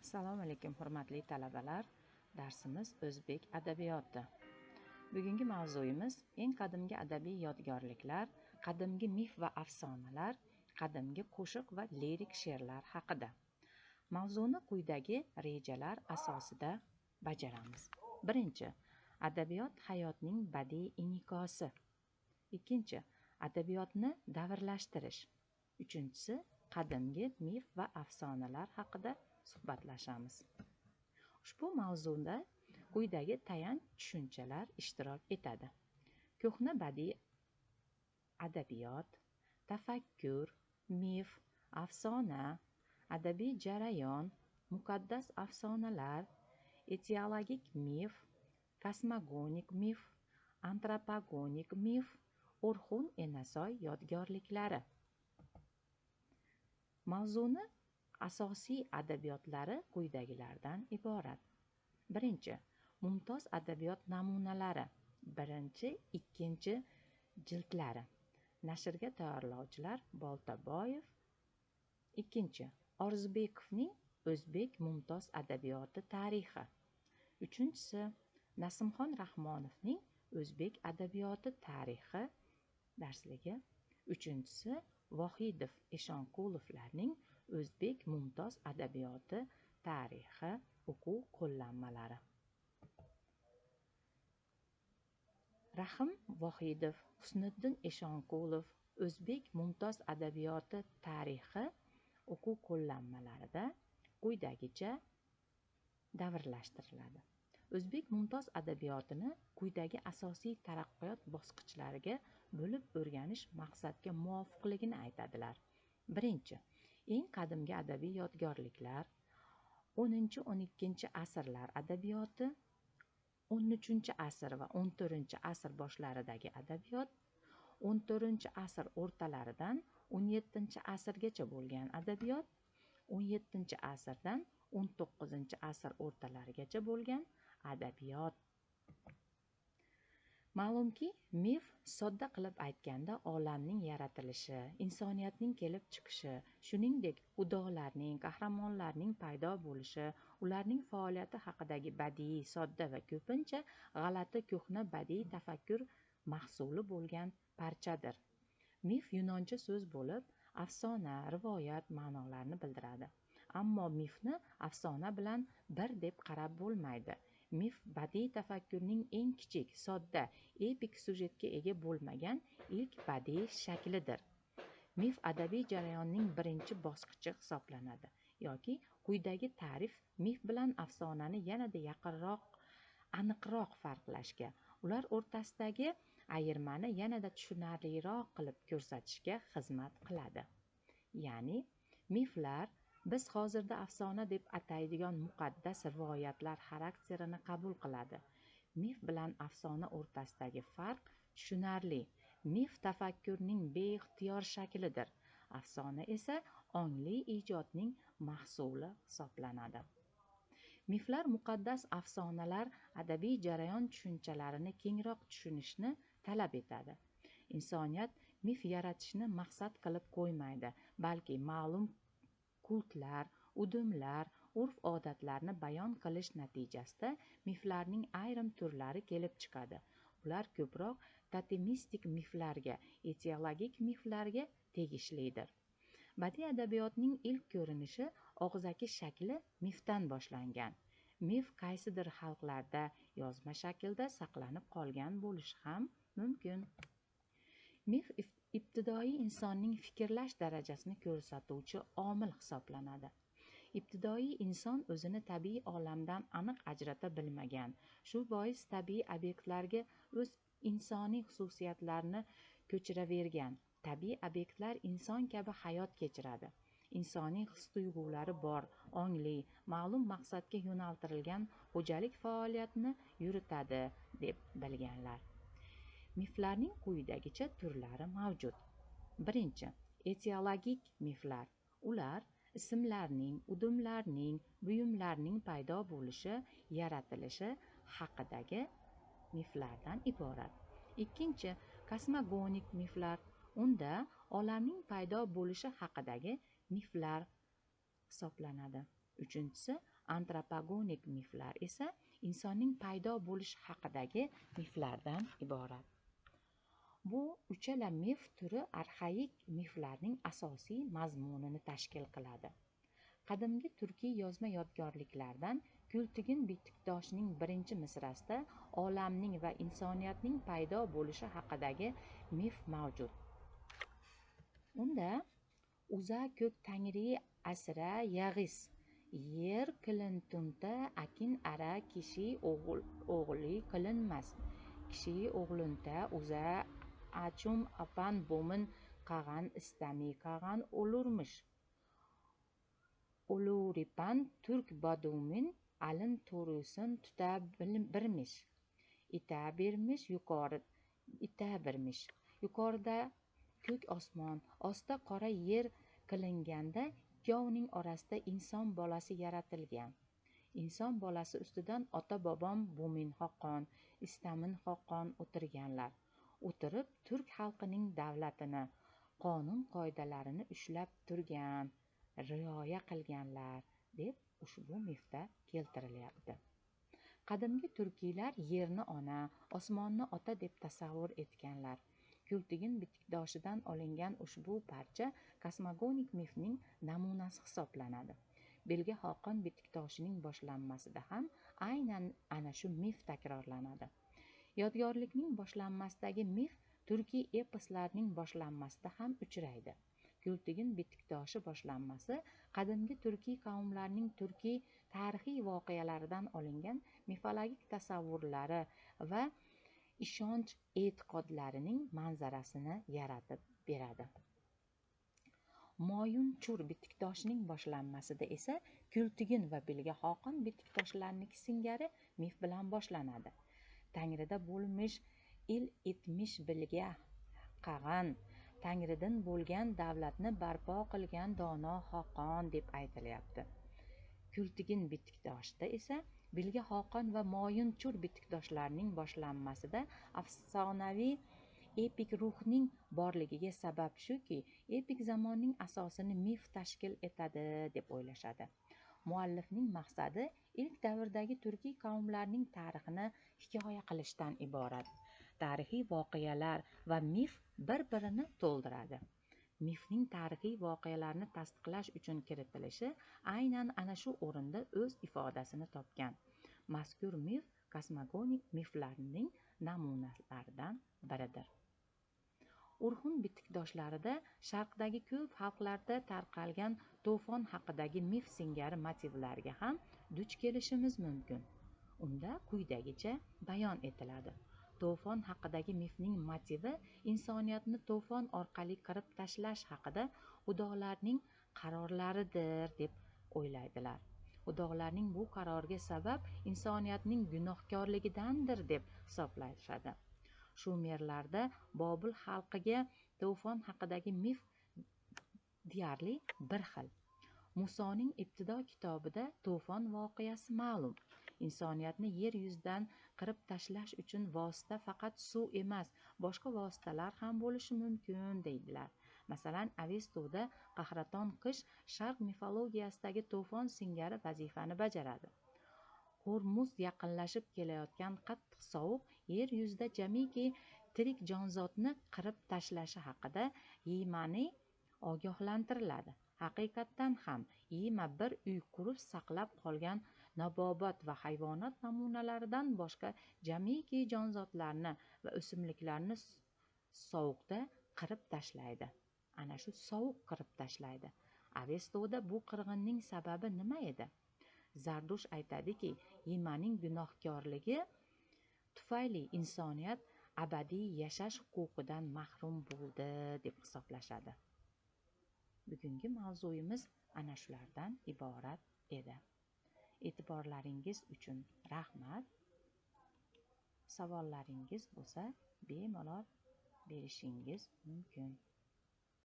Assalomu alaykum hurmatli talabalar. Darsimiz o'zbek adabiyoti. Bugungi mavzuyimiz eng qadimgi adabiy yodgorliklar, qadimgi mif va afsonalar, qadimgi qo'shiq va lirik she'rlar haqida. Mavzuni quyidagi rejalar asosida bajaramiz. Birinchi, adabiyot hayotning badiiy in'ikosi. Ikkinchi, adabiyotni davrlashtirish. Uchinchisi, qadimgi mif va afsonalar haqida suhbatlashamiz. Ushbu mavzuda quyidagi tayanch tushunchalar ishtirok etadi. Ko'hna badiiy adabiyot, tafakkur, mif, afsona, adabiy jarayon, muqaddas afsonalar, etiologik mif, kosmogonik mif, antropogonik mif, O'rxun Enasoy yodgorliklari. Mavzuni asosiy adabiyotlari quyidagilardan iborat. Birinchi, mumtoz adabiyot namunalari. Birinchi, ikkinchi jildlari. Nashrga tayyorlovchilar Boltaboyev. Ikkinchi, Orzibekovning O'zbek mumtoz adabiyoti tarixi. Uchinchisi, Nasimxon Rahmonovning O'zbek adabiyoti tarixi darsligi. Uchinchisi, Vohidov Eshonqulovlarning O'zbek mumtoz adabiyoti tarixi o'quv qo'llanmalari. Rahim Vohidov, Husniddin Eshonqulov O'zbek mumtoz adabiyoti tarixi o'quv qo'llanmalarida quyidagicha davrlashtiriladi. O'zbek mumtoz adabiyotini quyidagi asosiy taraqqiyot bosqichlariga bo'lib o'rganish maqsadga muvofiqligini aytadilar. Birinchi, eng qadimgi adabiy yodgorliklar, 10-12 asrlar adabiyoti, 13-asr va 14-asr boshlaridagi adabiyot, 14-asr o'rtalaridan 17-asrgacha bo'lgan adabiyot, 17-asrdan 19-asr o'rtalarigacha bo'lgan adabiyot. Ma'lumki, mif sodda qilib aytganda olamning yaratilishi, insoniyatning kelib chiqishi, shuningdek xudolarning, qahramonlarning paydo bo'lishi, ularning faoliyati haqidagi badiiy, sodda va ko'pincha g'alati ko'hna badiiy tafakkur mahsuli bo'lgan parchadir. Mif yunoncha so'z bo'lib, afsona, rivoyat ma'nolarini bildiradi. Ammo mifni afsona bilan bir deb qarab bo'lmaydi. Mif badiiy tafakkurning eng kichik, sodda, epik sujetga ega bo'lmagan ilk badiiy shaklidir. Mif adabiy jarayonning birinchi bosqichi hisoblanadi, yoki quyidagi ta'rif mif bilan afsonani yanada yaqinroq, aniqroq farqlashga, ular o'rtasidagi ayirmani yanada tushunarliroq qilib ko'rsatishga xizmat qiladi. Ya'ni, miflar biz hozirda afsona deb ataydigan muqaddas rivoyatlar xarakterini qabul qiladi. Mif bilan afsona o'rtasidagi farq tushunarli. Mif tafakkurning beixtiyor shaklidir. Afsona esa ongli ijodning mahsuli hisoblanadi. Miflar muqaddas afsonalar adabiy jarayon tushunchalarini kengroq tushunishni talab etadi. Insoniyat mif yaratishni maqsad qilib qo'ymaydi, balki ma'lum kultlar, udumlar, urf-odatlarni bayon qilish natijasida miflarning ayrim turlari kelib chiqadi. Ular ko'proq totemistik miflarga, etiologik miflarga tegishlidir. Badiiy adabiyotning ilk ko'rinishi, og'zaki shakli mifdan boshlangan. Mif qaysidir xalqlarda yozma shaklda saqlanib qolgan bo'lishi ham mumkin. Mif ibtidoiy insonning fikrlash darajasini ko'rsatuvchi omil hisoblanadi. Ibtidoiy inson o'zini tabiiy olamdan aniq ajrata bilmagan. Shu bois tabiiy obyektlarga o'z insoniy xususiyatlarini ko'chiravergan. Tabiiy obyektlar inson kabi hayot kechiradi. Insoniy his-tuyg'ulari bor, ongli, ma'lum maqsadga yo'naltirilgan xo'jalik faoliyatini yuritadi deb bilganlar. Miflarning quyidagicha turlari mavjud. Birinchi, etiologik miflar. Ular ismlarning, udumlarning, buyumlarning paydo bo'lishi, yaratilishi haqidagi miflardan iborat. Ikkinchi, kosmogonik miflar. Unda olamning paydo bo'lishi haqidagi miflar hisoblanadi. Uchinchisi, Antropogenik miflar esa insonning paydo bo'lishi haqidagi miflardan iborat. Bu uchala mif turi arxaik miflarning asosiy mazmunini tashkil qiladi. Qadimgi turkiy yozma yodgorliklardan Gultigin Bitikdoshining birinchi misrasida olamning va insoniyatning paydo bo'lishi haqidagi mif mavjud. Unda uza ko'k tangri asra yag'is, yer qilintunta akin ara kishi o'g'li qilinmas, kishi o'g'lunta uza achum apan bo'min qag'an istami qag'an olurmuş. Oluripan Türk badumin alın torusun tuta birmiş. İta birmiş ita birmiş. Yuqorida ko'k osmon, ostda qora yer qilinganda ikkovining orasida inson bolasi yaratilgan. Inson bolasi ustidan ota bobom Bo'min Xoqon, Istamin Xoqon o'tirganlar. O'tirib turk xalqining davlatini, qonun qoidalarini ushlab turgan, rioya qilganlar deb ushbu mifda keltirilyapti. Qadimgi turkiylar yerni ona, osmonni ota deb tasavvur etganlar. Gultigin Bitikdoshidan olingan ushbu parcha kosmogonik mifning namunasi hisoblanadi. Bilge Xoqon Bitikdoshining boshlanmasida ham aynan ana shu mif takrorlanadi. Yodgorlikning boshlanmasidagi mif turkiy eposlarining boshlanmasida ham uchraydi. Gultigin Bitikdoshi boshlanmasi qadimgi turkiy qavmlarining turkiy tarixiy voqealaridan olingan mifologik tasavvurlari va ishonch e'tiqodlarining manzarasini yaratib beradi. Moyunchur Bitikdoshining boshlanmasida esa Gultigin va Bilge Xoqon Bitikdoshlarining singari mif bilan boshlanadi. Tangrida bo'lmish il etmish Bilge qag'an, Tangridan bo'lgan davlatni barpo qilgan dono Xoqon deb aytilyapti. Gultigin Bitikdoshida esa Bilge Xoqon va Moyunchur Bitikdoshlarining boshlanmasida afsonaviy epik ruhning borligiga sabab shuki, epik zamonning asosini mif tashkil etadi deb o'ylashadi. Muallifning maqsadi ilk davrdagi turkiy qavmlarning tarixini hikoya qilishdan iborat. Tarixiy voqealar va mif bir-birini to'ldiradi. Mifning tarixiy voqealarni tasdiqlash uchun kiritilishi aynan ana shu o'rinda o'z ifodasini topgan. Mazkur mif kosmogonik miflarning namunalaridan biridir. Urxun Bitikdoshlarida sharqdagi ko'p xalqlarda tarqalgan to'fon haqidagi mif singari motivlarga ham duch kelishimiz mumkin. Unda quyidagicha bayon etiladi. To'fon haqidagi mifning motivi insoniyatni to'fon orqali qirib tashlash haqida xudolarning qarorlaridir deb o'ylaydilar. Xudolarning bu qaroriga sabab insoniyatning gunohkorligidandir deb hisoblashadi. Shumerlarda Bobil xalqiga to'fon haqidagi mif deyarli bir xil. Musoning ibtido kitobida to'fon voqeasi ma'lum. Insoniyatni yer yuzidan qirib tashlash uchun vosita faqat suv emas, boshqa vositalar ham bo'lishi mumkin deydilar. Masalan, Avestoda qahraton qish sharq mifologiyasidagi to'fon singari vazifani bajaradi. Hormuz yaqinlashib kelayotgan qattiq sovuq yer yuzida jamiki tirik jonzotni qirib tashlashi haqida Yemani ogohlantiriladi. Haqiqatdan ham Yema bir uy qurib saqlab qolgan nabobat va hayvonot namunalaridan boshqa jamiki jonzotlarni va o'simliklarni sovuqda qirib tashlaydi. Ana shu sovuq qirib tashlaydi. Avestoda bu qirg'inning sababi nima edi? Zardush aytadiki, Yemaning gunohkorligi tufayli insoniyat abadiy yashash huquqidan mahrum bo'ldi deb hisoblashadi. Bugungi mavzuyimiz ana shulardan iborat edi. E'tiborlaringiz uchun rahmat. Savollaringiz bo'lsa, bemalol berishingiz mumkin.